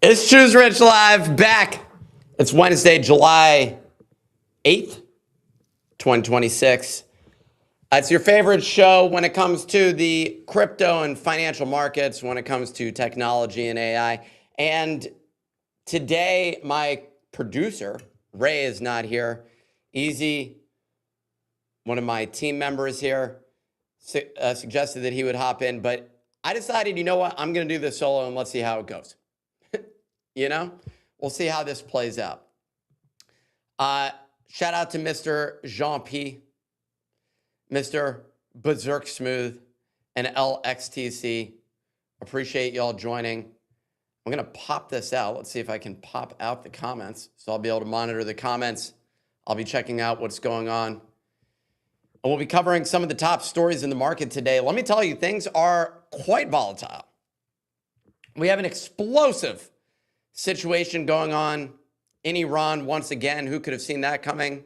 It's Choose Rich Live back. It's Wednesday, July 8th, 2026. It's your favorite show when it comes to the crypto and financial markets, when it comes to technology and AI. And today, my producer, Ray, is not here. Easy, one of my team members here, suggested that he would hop in. But I decided, you know what? I'm going to do this solo and let's see how it goes. You know, we'll see how this plays out. Shout out to Mr. Jean P, Mr. Berserk Smooth, and LXTC. Appreciate y'all joining. I'm going to pop this out. Let's see if I can pop out the comments. So I'll be able to monitor the comments. I'll be checking out what's going on. And we'll be covering some of the top stories in the market today. Let me tell you, things are quite volatile. We have an explosive situation going on in Iran once again. Who could have seen that coming?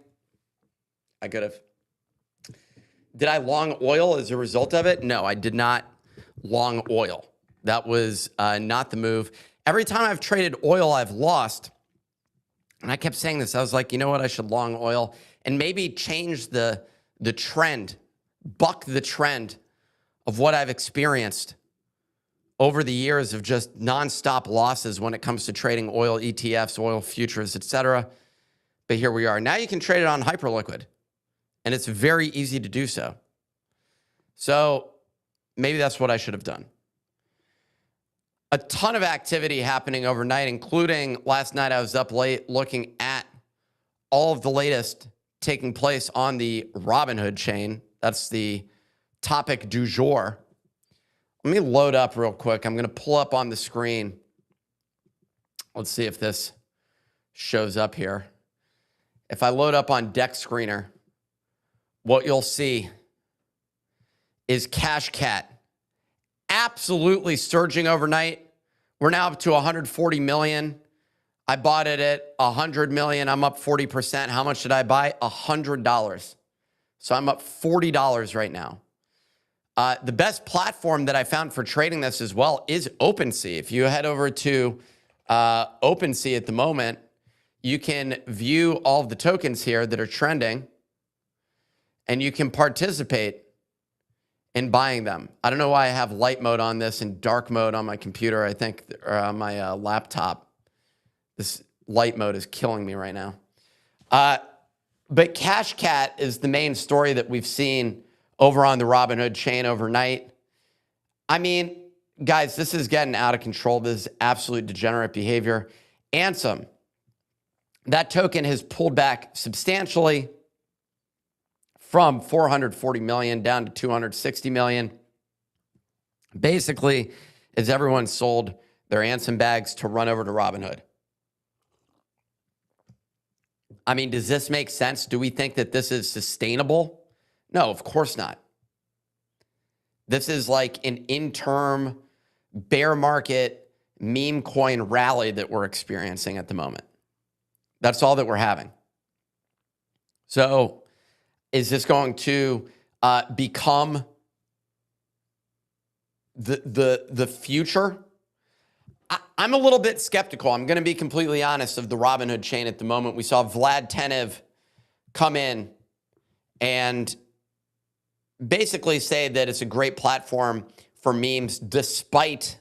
I could have. Did I long oil as a result of it? No, I did not long oil. That was not the move. Every time I've traded oil, I've lost. And I kept saying this. I was like, you know what? I should long oil and maybe change the trend, buck the trend of what I've experienced over the years of just nonstop losses when it comes to trading oil ETFs, oil futures, etc. But here we are. Now you can trade it on Hyperliquid, and it's very easy to do so. So maybe that's what I should have done. A ton of activity happening overnight, including last night I was up late looking at all of the latest taking place on the Robinhood chain. That's the topic du jour. Let me load up real quick. I'm going to pull up on the screen. Let's see if this shows up here. If I load up on Deck Screener, what you'll see is Cash Cat absolutely surging overnight. We're now up to 140 million. I bought it at 100 million. I'm up 40%. How much did I buy? $100. So I'm up $40 right now. The best platform that I found for trading this as well is OpenSea. If you head over to OpenSea at the moment, you can view all of the tokens here that are trending, and you can participate in buying them. I don't know why I have light mode on this and dark mode on my computer, I think, or on my laptop. This light mode is killing me right now. But Cash Cat is the main story that we've seen over on the Robinhood chain overnight. I mean, guys, this is getting out of control. This is absolute degenerate behavior. Ansem, that token has pulled back substantially from 440 million down to 260 million. Basically, as everyone sold their Ansem bags to run over to Robinhood. I mean, does this make sense? Do we think that this is sustainable? No, of course not. This is like an interim bear market meme coin rally that we're experiencing at the moment. That's all that we're having. So is this going to become the future? I'm a little bit skeptical. I'm going to be completely honest of the Robinhood chain at the moment. We saw Vlad Tenev come in and basically say that it's a great platform for memes, despite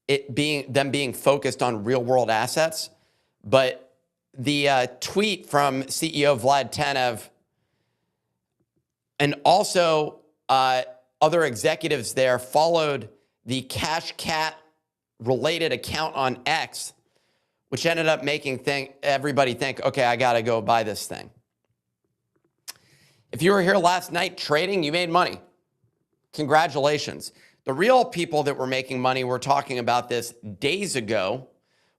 it being focused on real world assets. But the tweet from CEO Vlad Tenev and also other executives there followed the Cash Cat related account on X, which ended up making everybody think, okay, I got to go buy this thing. If you were here last night trading, you made money. Congratulations. The real people that were making money were talking about this days ago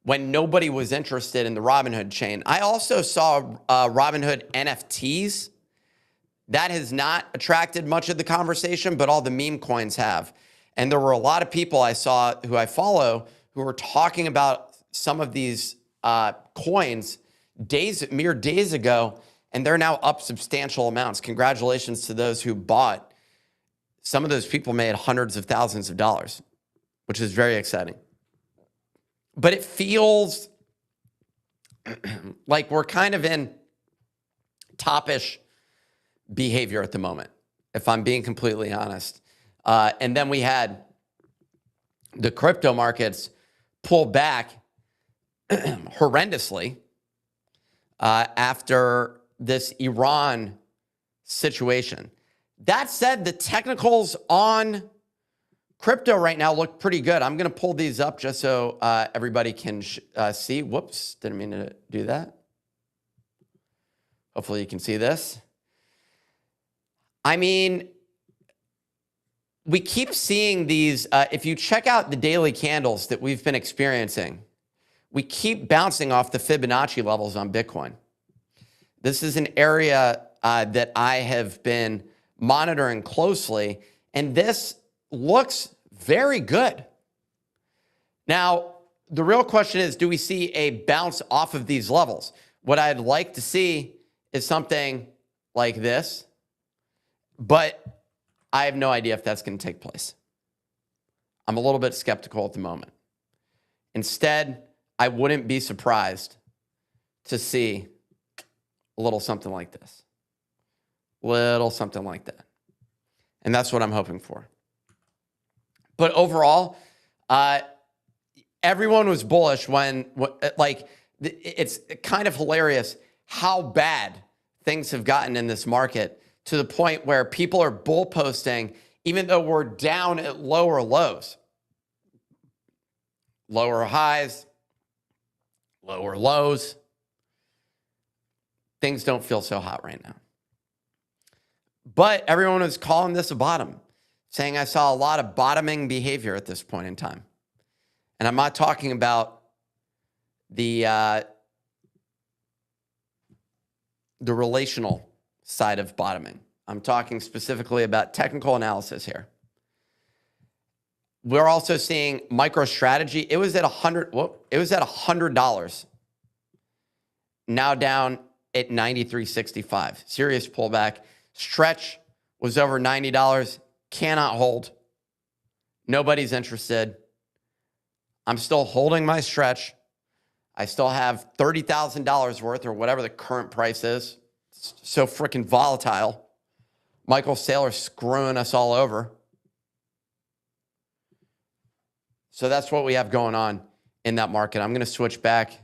when nobody was interested in the Robinhood chain. I also saw Robinhood NFTs. That has not attracted much of the conversation, but all the meme coins have. And there were a lot of people I saw who I follow who were talking about some of these coins mere days ago, and they're now up substantial amounts. Congratulations to those who bought. Some of those people made hundreds of thousands of dollars, which is very exciting. but it feels like we're kind of in toppish behavior at the moment, if I'm being completely honest. And then we had the crypto markets pull back horrendously after this Iran situation. That said, the technicals on crypto right now look pretty good. I'm going to pull these up just so everybody can see. Whoops, didn't mean to do that. Hopefully you can see this. I mean, we keep seeing these. If you check out the daily candles that we've been experiencing, we keep bouncing off the Fibonacci levels on Bitcoin. This is an area that I have been monitoring closely, and this looks very good. Now, the real question is, do we see a bounce off of these levels? What I'd like to see is something like this, but I have no idea if that's going to take place. I'm a little bit skeptical at the moment. Instead, I wouldn't be surprised to see a little something like this. Little something like that. And that's what I'm hoping for. But overall, everyone was bullish when, like, it's kind of hilarious how bad things have gotten in this market to the point where people are bull posting, even though we're down at lower lows, lower highs, lower lows. Things don't feel so hot right now. But everyone was calling this a bottom, saying I saw a lot of bottoming behavior at this point in time. And I'm not talking about the relational side of bottoming. I'm talking specifically about technical analysis here. We're also seeing MicroStrategy. It was at $100. Now down at $93.65. Serious pullback. Stretch was over $90. Cannot hold. Nobody's interested. I'm still holding my stretch. I still have $30,000 worth or whatever the current price is. It's so freaking volatile. Michael Saylor screwing us all over. So that's what we have going on in that market. I'm going to switch back.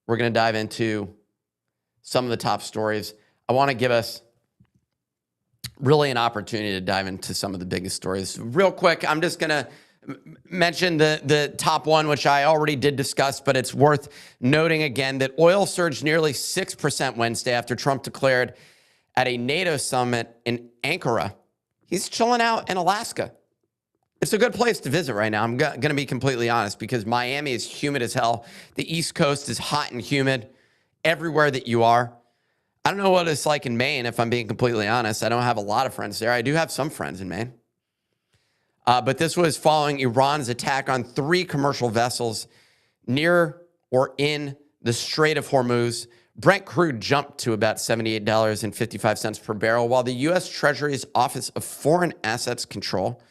We're going to dive into some of the top stories. I want to give us really an opportunity to dive into some of the biggest stories. Real quick, I'm just going to mention the top one, which I already did discuss, but it's worth noting again that oil surged nearly 6% Wednesday after Trump declared at a NATO summit in Ankara. He's chilling out in Alaska. It's a good place to visit right now. I'm going to be completely honest because Miami is humid as hell. The East Coast is hot and humid everywhere that you are. I don't know what it's like in Maine, if I'm being completely honest. I don't have a lot of friends there. I do have some friends in Maine. But this was following Iran's attack on 3 commercial vessels near or in the Strait of Hormuz. Brent crude jumped to about $78.55 per barrel, while the U.S. Treasury's Office of Foreign Assets Control,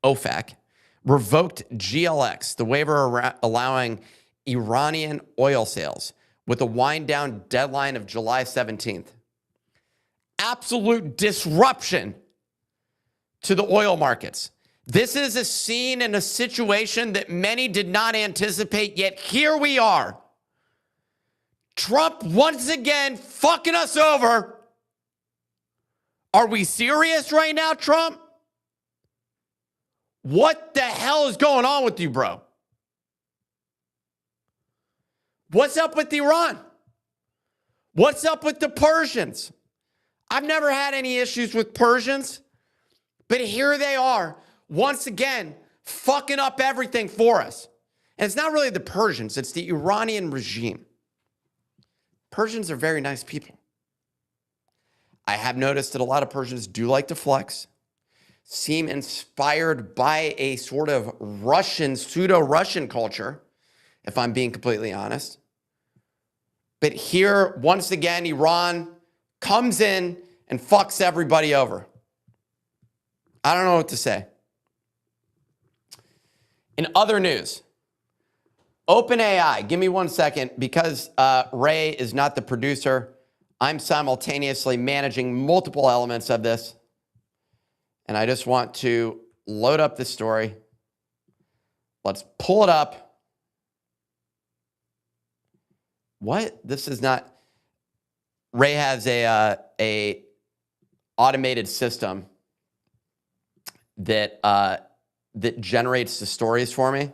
OFAC, revoked GLX, the waiver allowing Iranian oil sales, with a wind-down deadline of July 17th. Absolute disruption to the oil markets. This is a scene and a situation that many did not anticipate, yet here we are. Trump once again fucking us over. Are we serious right now, Trump? What the hell is going on with you, bro? What's up with Iran? What's up with the Persians? I've never had any issues with Persians, but here they are, once again, fucking up everything for us. And it's not really the Persians, it's the Iranian regime. Persians are very nice people. I have noticed that a lot of Persians do like to flex, seem inspired by a sort of Russian, pseudo-Russian culture, if I'm being completely honest. But here, once again, Iran comes in and fucks everybody over. I don't know what to say. In other news, OpenAI, give me 1 second. Because Ray is not the producer, I'm simultaneously managing multiple elements of this. And I just want to load up the story. Let's pull it up. What? This is not... Ray has a automated system that that generates the stories for me,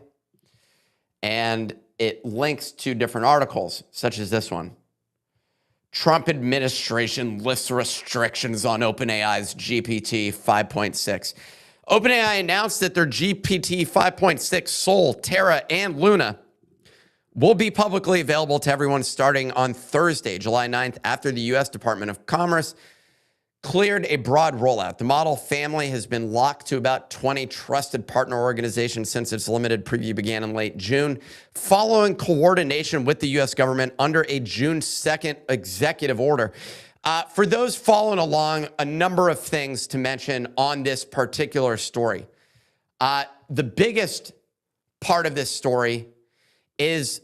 and it links to different articles, such as this one. Trump administration lifts restrictions on OpenAI's GPT 5.6. OpenAI announced that their GPT 5.6 Sol, Terra, and Luna will be publicly available to everyone starting on Thursday, July 9th, after the U.S. Department of Commerce cleared a broad rollout. The model family has been locked to about 20 trusted partner organizations since its limited preview began in late June, following coordination with the U.S. government under a June 2nd executive order. For those following along, a number of things to mention on this particular story. The biggest part of this story is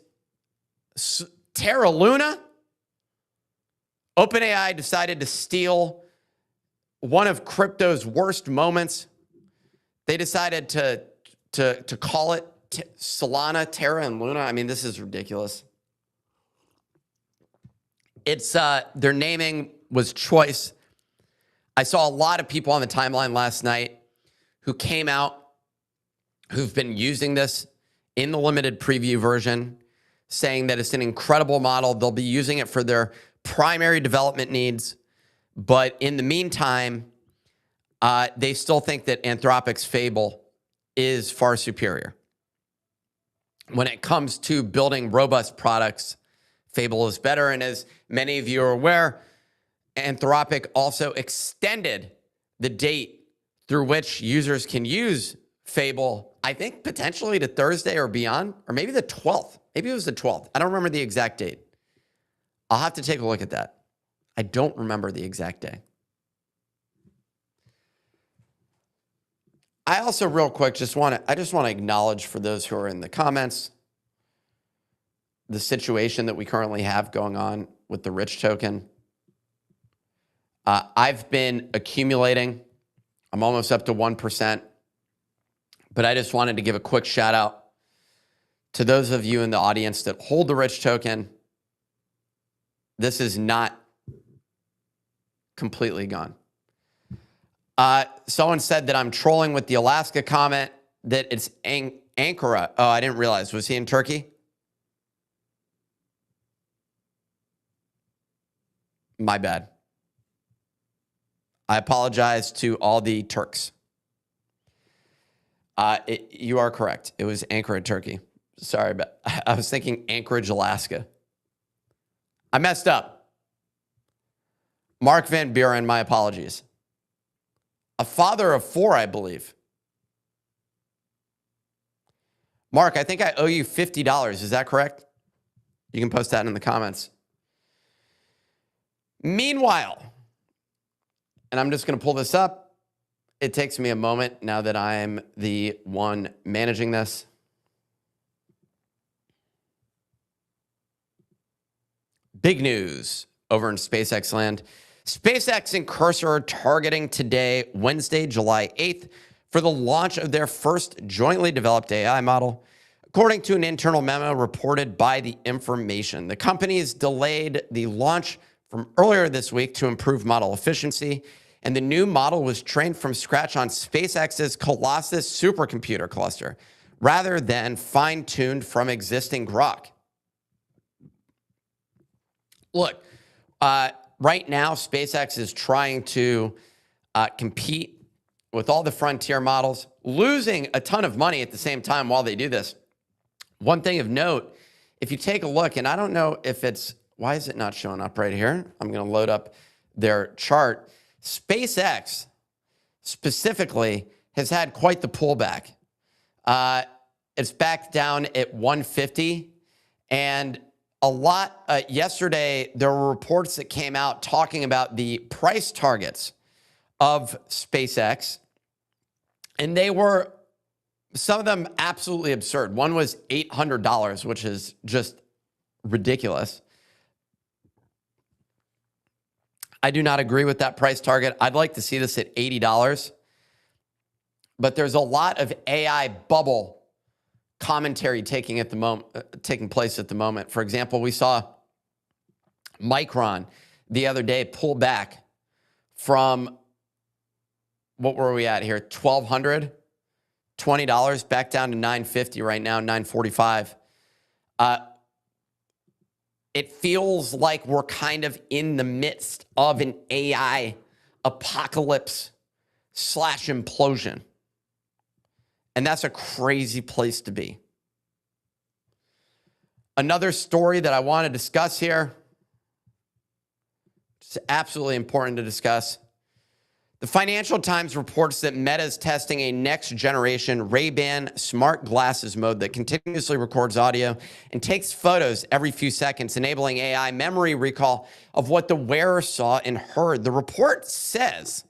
Terra Luna. OpenAI decided to steal one of crypto's worst moments. They decided to call it Solana, Terra, and Luna. I mean, this is ridiculous. It's their naming was choice. I saw a lot of people on the timeline last night who came out, who've been using this in the limited preview version, saying that it's an incredible model. They'll be using it for their primary development needs. But in the meantime, they still think that Anthropic's Fable is far superior. When it comes to building robust products, Fable is better. And as many of you are aware, Anthropic also extended the date through which users can use Fable, I think potentially to Thursday or beyond, or maybe the 12th. Maybe it was the 12th. I don't remember the exact date. I'll have to take a look at that. I don't remember the exact day. I also, real quick, just want to acknowledge for those who are in the comments the situation that we currently have going on with the Rich token. I've been accumulating. I'm almost up to 1%. But I just wanted to give a quick shout out to those of you in the audience that hold the Rich token. This is not completely gone. Someone said that I'm trolling with the Alaska comment, that it's Ankara. Oh, I didn't realize. Was he in Turkey? My bad. I apologize to all the Turks. You are correct. It was Ankara, Turkey. Sorry, but I was thinking Anchorage, Alaska. I messed up. Mark Van Buren, my apologies. A father of 4, I believe. Mark, I think I owe you $50. Is that correct? You can post that in the comments. Meanwhile, and I'm just going to pull this up. It takes me a moment now that I'm the one managing this. Big news over in SpaceX land. SpaceX and Cursor are targeting today, Wednesday, July 8th, for the launch of their first jointly developed AI model. According to an internal memo reported by The Information, the companies delayed the launch from earlier this week to improve model efficiency, and the new model was trained from scratch on SpaceX's Colossus supercomputer cluster, rather than fine-tuned from existing Grok. Look, right now, SpaceX is trying to compete with all the frontier models, losing a ton of money at the same time while they do this. One thing of note, if you take a look, and I don't know if it's, why is it not showing up right here? I'm going to load up their chart. SpaceX specifically has had quite the pullback. It's back down at 150, and a lot, yesterday, there were reports that came out talking about the price targets of SpaceX, and they were Some of them absolutely absurd. One was $800, which is just ridiculous. I do not agree with that price target. I'd like to see this at $80. But there's a lot of AI bubble commentary taking place at the moment. For example, we saw Micron the other day pull back from, what were we at here? $1,200, $20 back down to $950 right now, $945. It feels like we're kind of in the midst of an AI apocalypse / implosion. And that's a crazy place to be. Another story that I want to discuss here, it's absolutely important to discuss. The Financial Times reports that Meta is testing a next-generation Ray-Ban smart glasses mode that continuously records audio and takes photos every few seconds, enabling AI memory recall of what the wearer saw and heard. The report says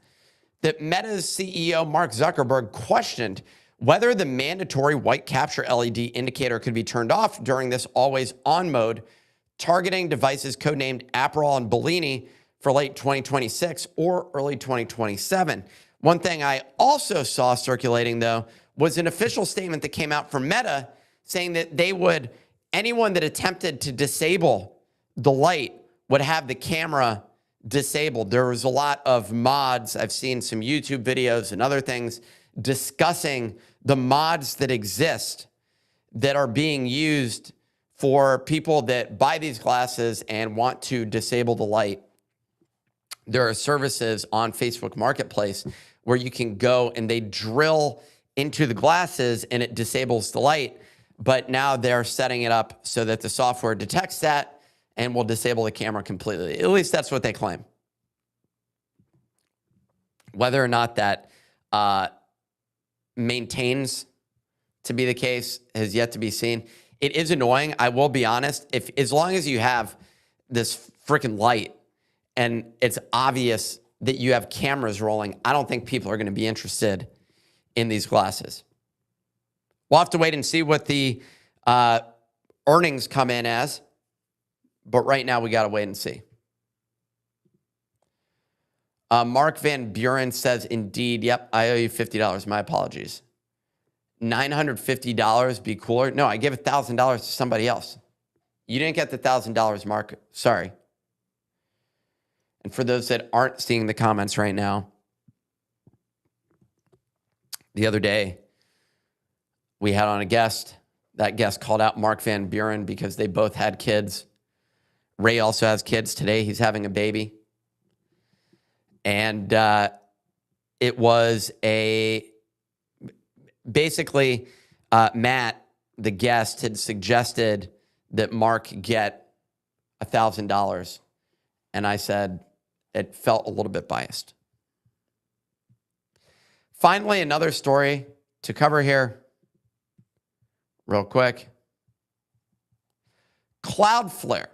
that Meta's CEO, Mark Zuckerberg, questioned whether the mandatory white capture LED indicator could be turned off during this always-on mode, targeting devices codenamed Aperol and Bellini for late 2026 or early 2027. One thing I also saw circulating, though, was an official statement that came out from Meta saying that anyone that attempted to disable the light would have the camera disabled. There was a lot of mods. I've seen some YouTube videos and other things discussing the mods that exist that are being used for people that buy these glasses and want to disable the light. There are services on Facebook Marketplace where you can go and they drill into the glasses and it disables the light. But now they're setting it up so that the software detects that and will disable the camera completely. At least that's what they claim. Whether or not that maintains to be the case has yet to be seen. It is annoying. I will be honest. As long as you have this freaking light and it's obvious that you have cameras rolling, I don't think people are going to be interested in these glasses. We'll have to wait and see what the earnings come in as. But right now, we got to wait and see. Mark Van Buren says, indeed, yep, I owe you $50. My apologies. $950 be cooler? No, I gave $1,000 to somebody else. You didn't get the $1,000, Mark. Sorry. And for those that aren't seeing the comments right now, the other day, we had on a guest. That guest called out Mark Van Buren because they both had kids. Ray also has kids. Today, he's having a baby. And it was basically Matt, the guest, had suggested that Mark get $1,000. And I said it felt a little bit biased. Finally, another story to cover here real quick. Cloudflare,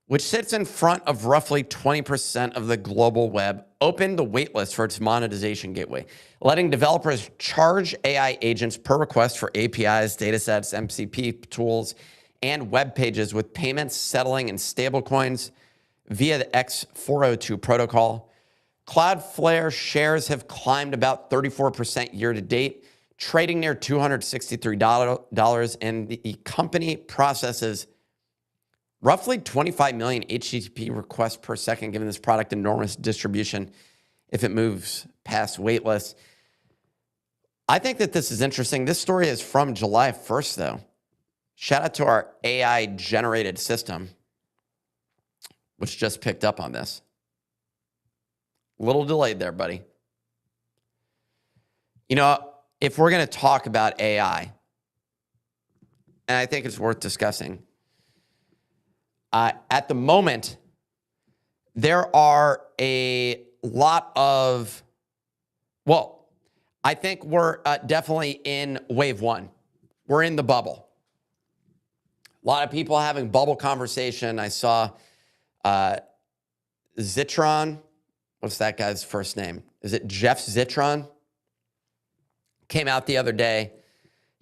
which sits in front of roughly 20% of the global web, opened the waitlist for its monetization gateway, letting developers charge AI agents per request for APIs, datasets, MCP tools, and web pages, with payments settling in stablecoins via the X402 protocol. Cloudflare shares have climbed about 34% year to date, trading near $263, and the company processes roughly 25 million HTTP requests per second, giving this product enormous distribution if it moves past waitlists. I think that this is interesting. This story is from July 1st, though. Shout out to our AI-generated system, which just picked up on this. A little delayed there, buddy. You know, if we're going to talk about AI, and I think it's worth discussing, at the moment, there are a lot of, well, I think we're definitely in wave one. We're in the bubble. A lot of people having bubble conversation. I saw Zitron. What's that guy's first name? Is it Jeff Zitron? Came out the other day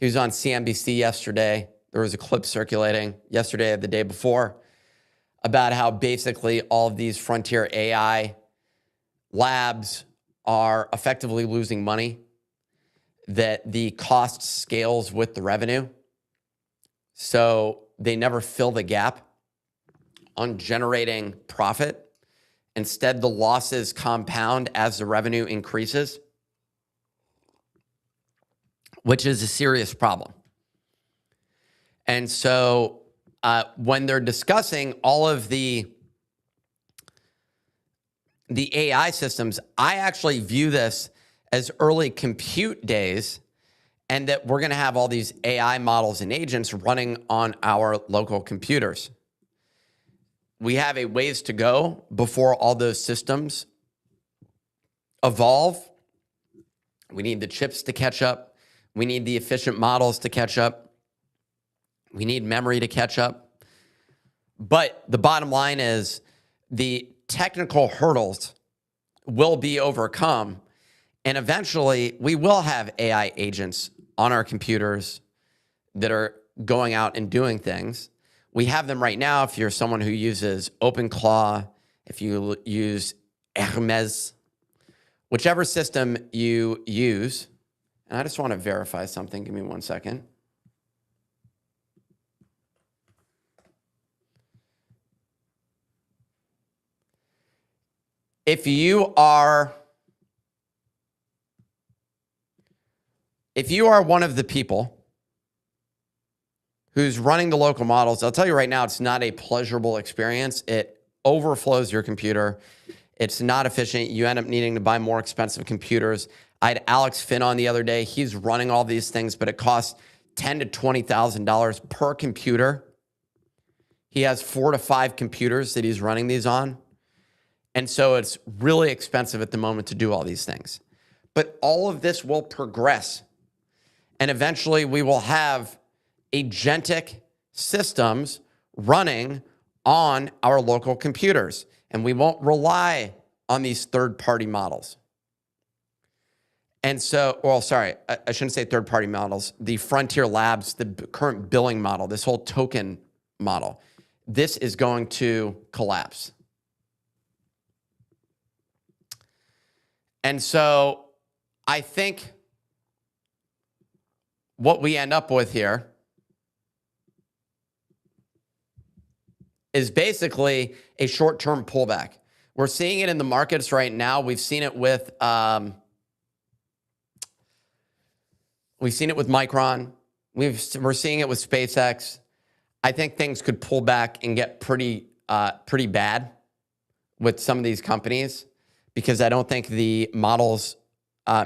He was on CNBC yesterday. There was a clip circulating yesterday or the day before about how basically all of these frontier AI labs are effectively losing money, that the cost scales with the revenue. So they never fill the gap on generating profit. Instead, the losses compound as the revenue increases, which is a serious problem. And so when they're discussing all of the AI systems, I actually view this as early compute days, and that we're going to have all these AI models and agents running on our local computers. We have a ways to go before all those systems evolve. We need the chips to catch up. We need the efficient models to catch up. We need memory to catch up. But the bottom line is the technical hurdles will be overcome, and eventually we will have AI agents on our computers that are going out and doing things. We have them right now. If you're someone who uses OpenClaw, if you use Hermes, whichever system you use. And I just want to verify something. Give me 1 second. If you are one of the people who's running the local models, I'll tell you right now, it's not a pleasurable experience. It overflows your computer. It's not efficient. You end up needing to buy more expensive computers. I had Alex Finn on the other day. He's running all these things, but it costs $10,000 to $20,000 per computer. He has 4 to 5 computers that he's running these on. And so it's really expensive at the moment to do all these things. But all of this will progress. And eventually we will have agentic systems running on our local computers. And we won't rely on these third-party models. And so, well, sorry, I shouldn't say third-party models. The Frontier Labs, the current billing model, this whole token model, this is going to collapse. And so I think what we end up with here is basically a short-term pullback. We're seeing it in the markets right now. We've seen it with Micron. We're seeing it with SpaceX. I think things could pull back and get pretty bad with some of these companies, because I don't think the models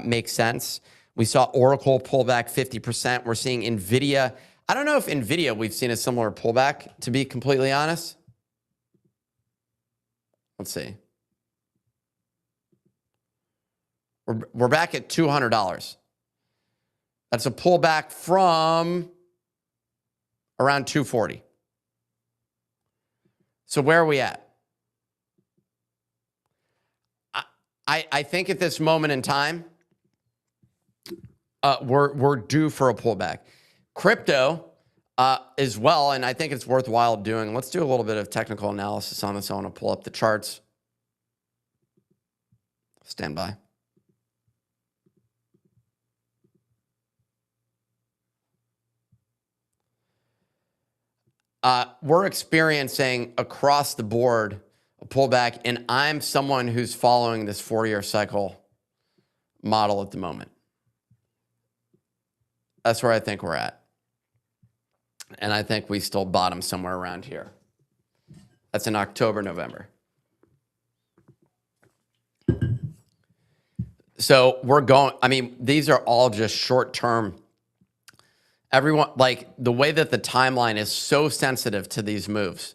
make sense. We saw Oracle pull back 50%. We're seeing NVIDIA. I don't know if NVIDIA, we've seen a similar pullback, to be completely honest. Let's see. We're back at $200. That's a pullback from around 240. So where are we at? I think at this moment in time, we're due for a pullback. Crypto as well, and I think it's worthwhile doing. Let's do a little bit of technical analysis on this. I want to pull up the charts. Stand by. We're experiencing across the board a pullback, and I'm someone who's following this 4-year cycle model at the moment. That's where I think we're at. And I think we still bottom somewhere around here. That's in October, November. So we're going, I mean, these are all just short-term. Everyone, like the way that the timeline is so sensitive to these moves.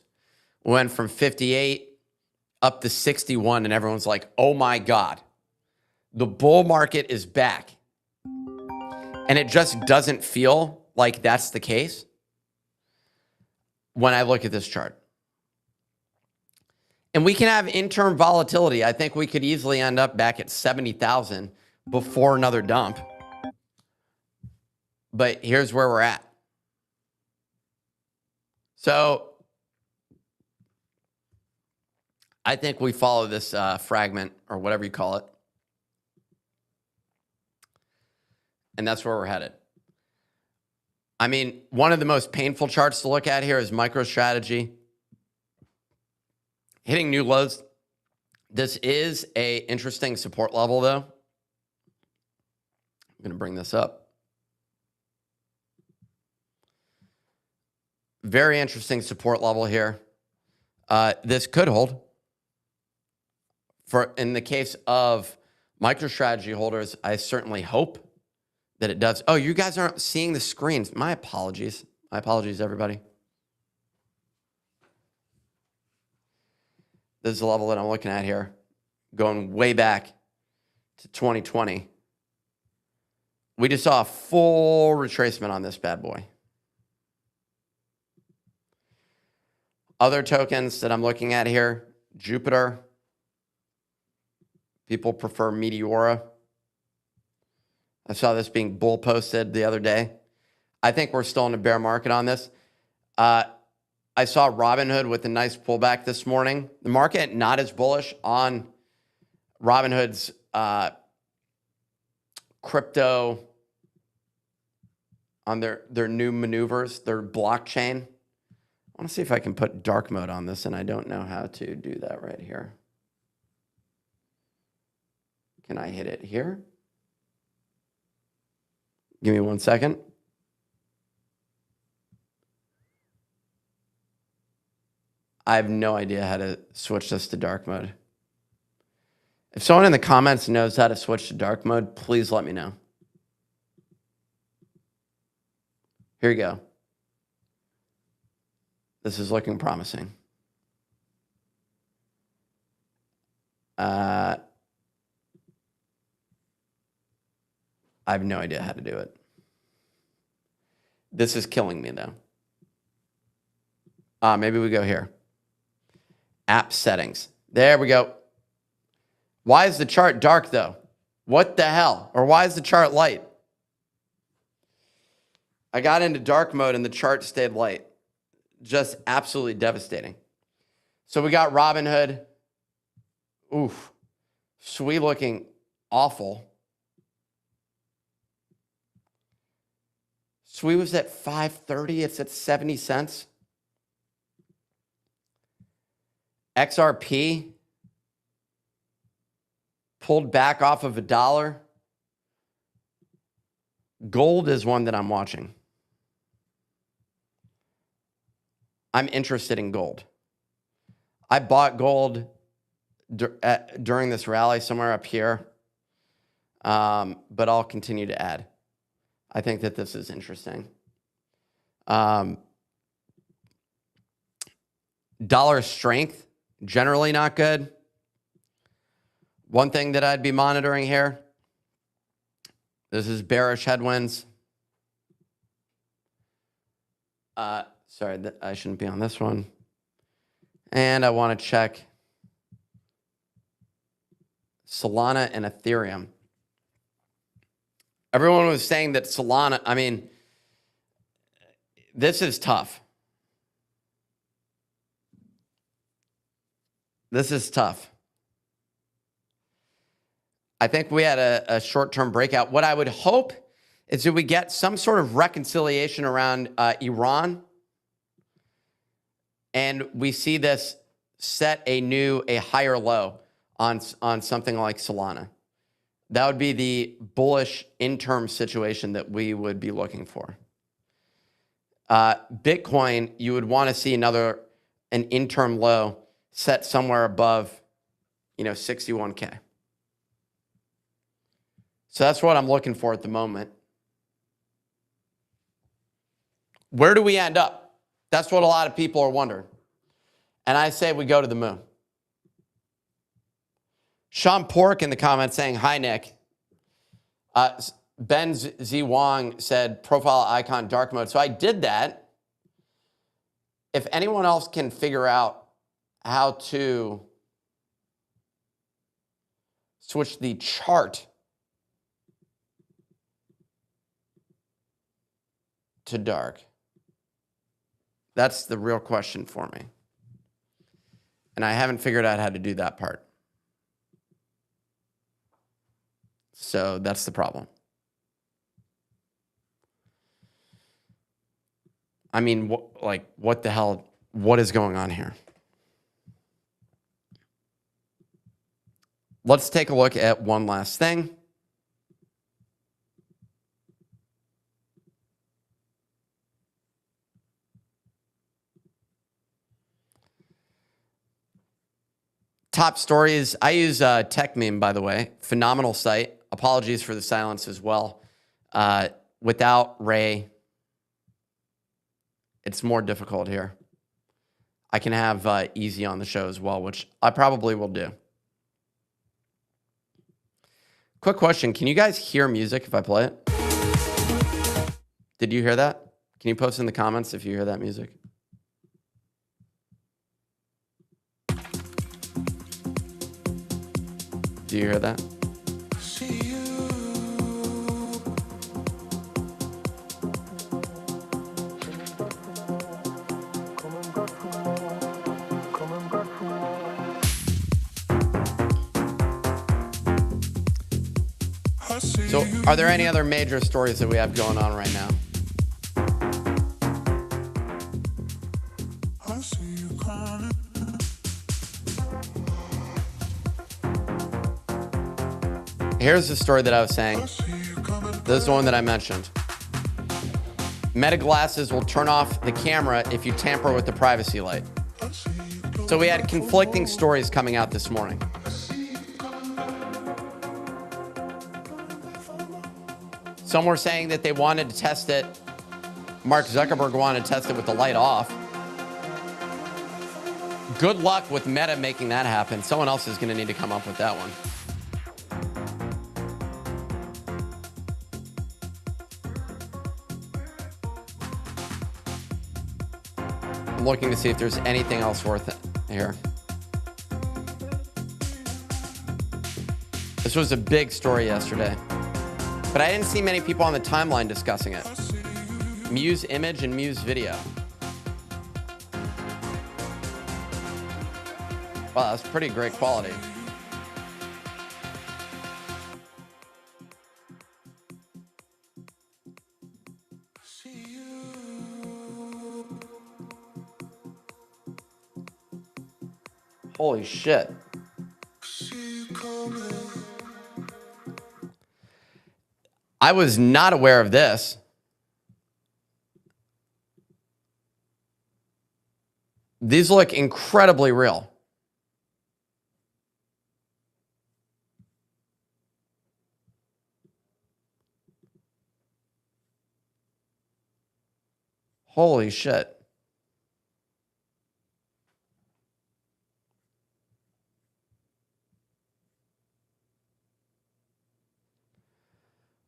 We went from 58 up to 61, and everyone's like, oh my God, the bull market is back. And it just doesn't feel like that's the case when I look at this chart. And we can have interim volatility. I think we could easily end up back at 70,000 before another dump. But here's where we're at. So I think we follow this fragment or whatever you call it. And that's where we're headed. I mean, one of the most painful charts to look at here is MicroStrategy. Hitting new lows. This is a interesting support level, though. I'm going to bring this up. Very interesting support level here. This could hold. In the case of MicroStrategy holders, I certainly hope that it does. Oh, you guys aren't seeing the screens. My apologies. My apologies, everybody. This is the level that I'm looking at here, going way back to 2020. We just saw a full retracement on this bad boy. Other tokens that I'm looking at here, Jupiter. People prefer Meteora. I saw this being bull posted the other day. I think we're still in a bear market on this. I saw Robinhood with a nice pullback this morning. The market not as bullish on Robinhood's crypto, on their new maneuvers, their blockchain. I want to see if I can put dark mode on this, and I don't know how to do that right here. Can I hit it here? Give me 1 second. I have no idea how to switch this to dark mode. If someone in the comments knows how to switch to dark mode, please let me know. Here you go. This is looking promising. I have no idea how to do it. This is killing me, though. Maybe we go here. App settings. There we go. Why is the chart dark, though? What the hell? Or why is the chart light? I got into dark mode and the chart stayed light. Just absolutely devastating. So we got Robinhood. Oof. Sweet looking awful. Sweet was at 530. It's at 70 cents. XRP pulled back off of $1. Gold is one that I'm watching. I'm interested in gold. I bought gold during this rally somewhere up here, but I'll continue to add. I think that this is interesting. Dollar strength, generally not good. One thing that I'd be monitoring here, this is bearish headwinds. Sorry, I shouldn't be on this one. And I want to check Solana and Ethereum. Everyone was saying that Solana, I mean, this is tough. This is tough. I think we had a short-term breakout. What I would hope is that we get some sort of reconciliation around Iran, and we see this set a higher low on something like Solana. That would be the bullish interim situation that we would be looking for. Bitcoin, you would want to see an interim low set somewhere above, 61K. So that's what I'm looking for at the moment. Where do we end up? That's what a lot of people are wondering. And I say we go to the moon. Sean Pork in the comments saying, hi, Nick. Ben Z. Wong said, profile icon dark mode. So I did that. If anyone else can figure out how to switch the chart to dark? That's the real question for me. And I haven't figured out how to do that part. So that's the problem. I mean, what the hell? What is going on here? Let's take a look at one last thing. Top stories. I use Tech Meme, by the way. Phenomenal site. Apologies for the silence as well. Without Ray, it's more difficult here. I can have Easy on the show as well, which I probably will do. Quick question. Can you guys hear music if I play it? Did you hear that? Can you post in the comments if you hear that music? Do you hear that? So, are there any other major stories that we have going on right now? Here's the story that I was saying. This is the one that I mentioned. Meta glasses will turn off the camera if you tamper with the privacy light. So we had conflicting stories coming out this morning. Some were saying that they wanted to test it. Mark Zuckerberg wanted to test it with the light off. Good luck with Meta making that happen. Someone else is going to need to come up with that one. I'm looking to see if there's anything else worth it here. This was a big story yesterday, but I didn't see many people on the timeline discussing it. Muse image and Muse video. Wow, that's pretty great quality. Holy shit. I was not aware of this. These look incredibly real. Holy shit.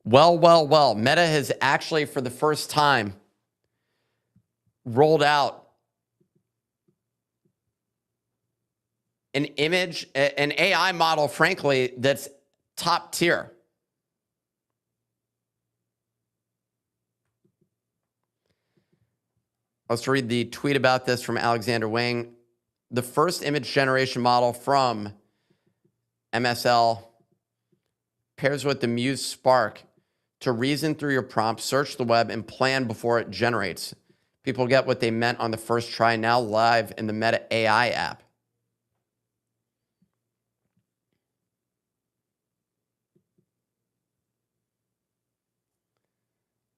Well. Meta has actually, for the first time, rolled out an image, an AI model, frankly, that's top tier. Let's read the tweet about this from Alexander Wang. The first image generation model from MSL pairs with the Muse Spark to reason through your prompt, search the web, and plan before it generates. People get what they meant on the first try, now live in the Meta AI app.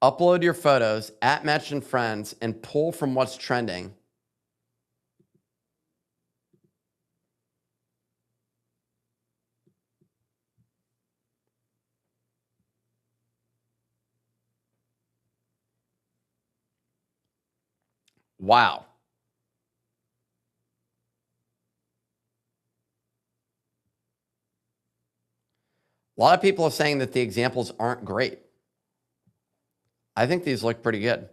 Upload your photos, @mention friends, and pull from what's trending. Wow. A lot of people are saying that the examples aren't great. I think these look pretty good.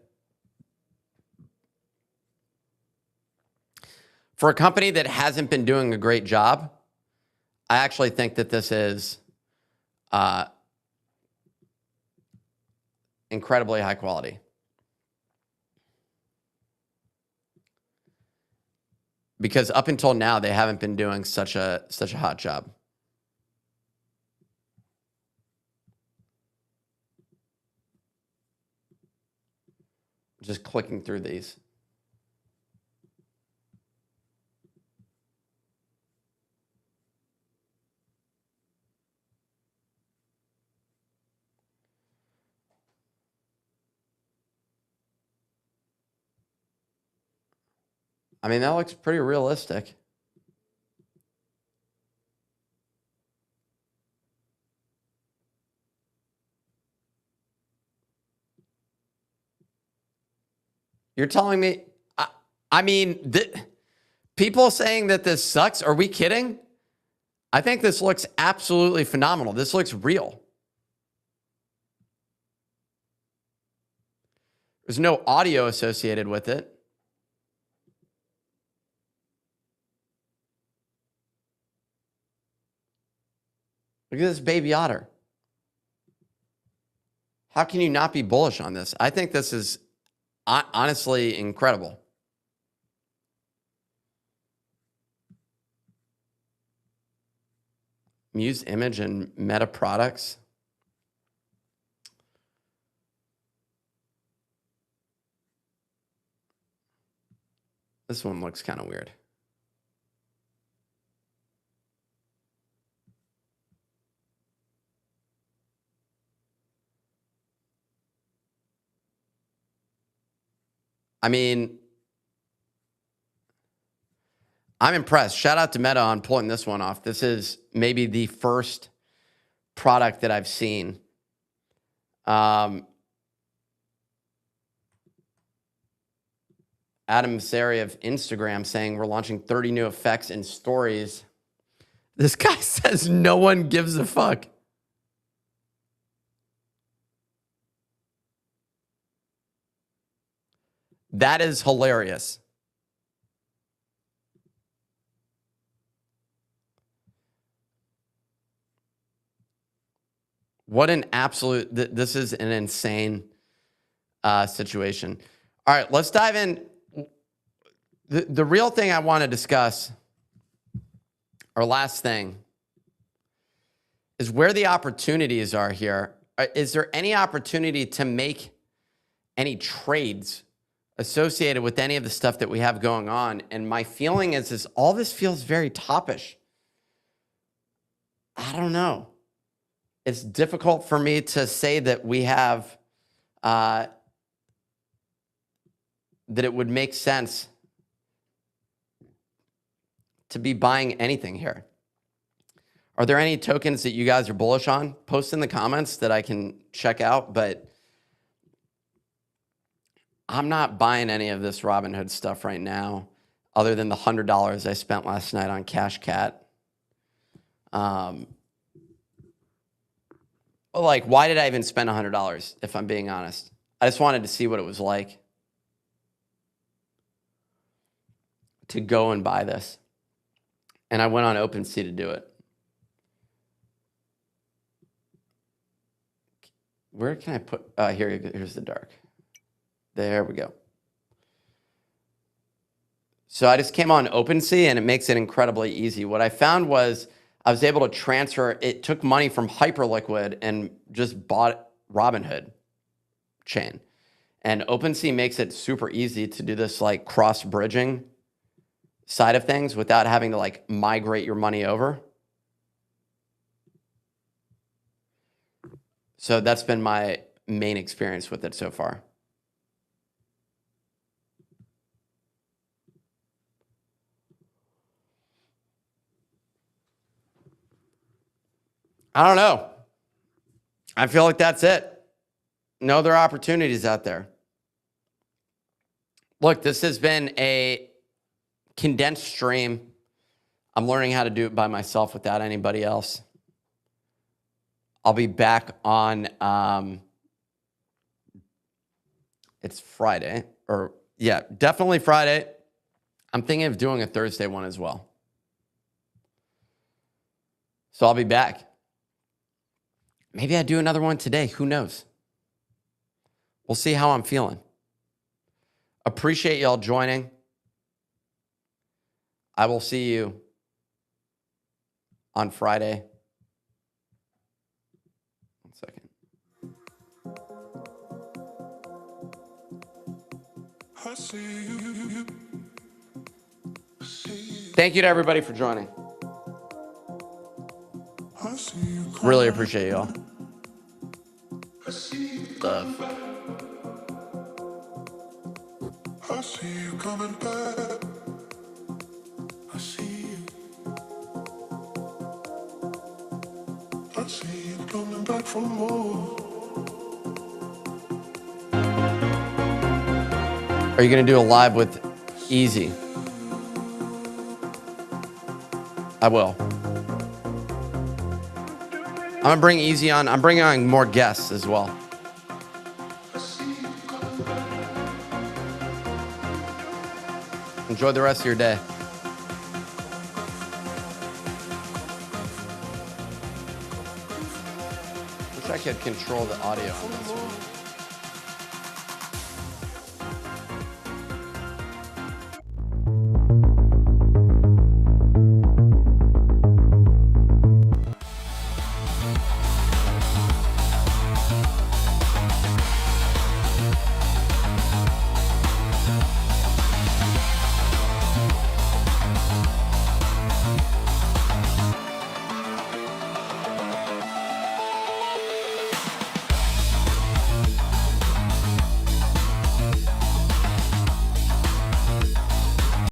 For a company that hasn't been doing a great job, I actually think that this is incredibly high quality. because up until now, they haven't been doing such a hot job. Just clicking through these. I mean, that looks pretty realistic. You're telling me, I mean, people saying that this sucks, are we kidding? I think this looks absolutely phenomenal. This looks real. There's no audio associated with it. Look at this baby otter. How can you not be bullish on this? I think this is honestly incredible. Muse image and Meta products. This one looks kind of weird. I mean, I'm impressed. Shout out to Meta on pulling this one off. This is maybe the first product that I've seen. Adam Sari of Instagram saying we're launching 30 new effects and stories. This guy says no one gives a fuck. That is hilarious. What an absolute, this is an insane situation. All right, let's dive in. The real thing I want to discuss, our last thing, is where the opportunities are here. Is there any opportunity to make any trades associated with any of the stuff that we have going on? And my feeling is all this feels very toppish. I don't know. It's difficult for me to say that we have, that it would make sense to be buying anything here. Are there any tokens that you guys are bullish on? Post in the comments that I can check out, but I'm not buying any of this Robinhood stuff right now, other than the $100 I spent last night on Cash Cat. Like, why did I even spend $100, if I'm being honest? I just wanted to see what it was like to go and buy this. And I went on OpenSea to do it. Where can I put, here's the dark. There we go. So I just came on OpenSea and it makes it incredibly easy. What I found was I was able to transfer, it took money from Hyperliquid and just bought Robinhood chain. And OpenSea makes it super easy to do this like cross bridging side of things without having to like migrate your money over. So that's been my main experience with it so far. I don't know. I feel like that's it. No other opportunities out there. Look, this has been a condensed stream. I'm learning how to do it by myself without anybody else. I'll be back on, it's Friday, or yeah, definitely Friday. I'm thinking of doing a Thursday one as well. So I'll be back. Maybe I do another one today. Who knows? We'll see how I'm feeling. Appreciate y'all joining. I will see you on Friday. 1 second. Thank you to everybody for joining. Really appreciate y'all. Love. I see you coming back. I see you. I see you coming back for more. Are you going to do a live with Easy? I will. I'm going to bring Easy on. I'm bringing on more guests as well. Enjoy the rest of your day. Wish I could control the audio on this one.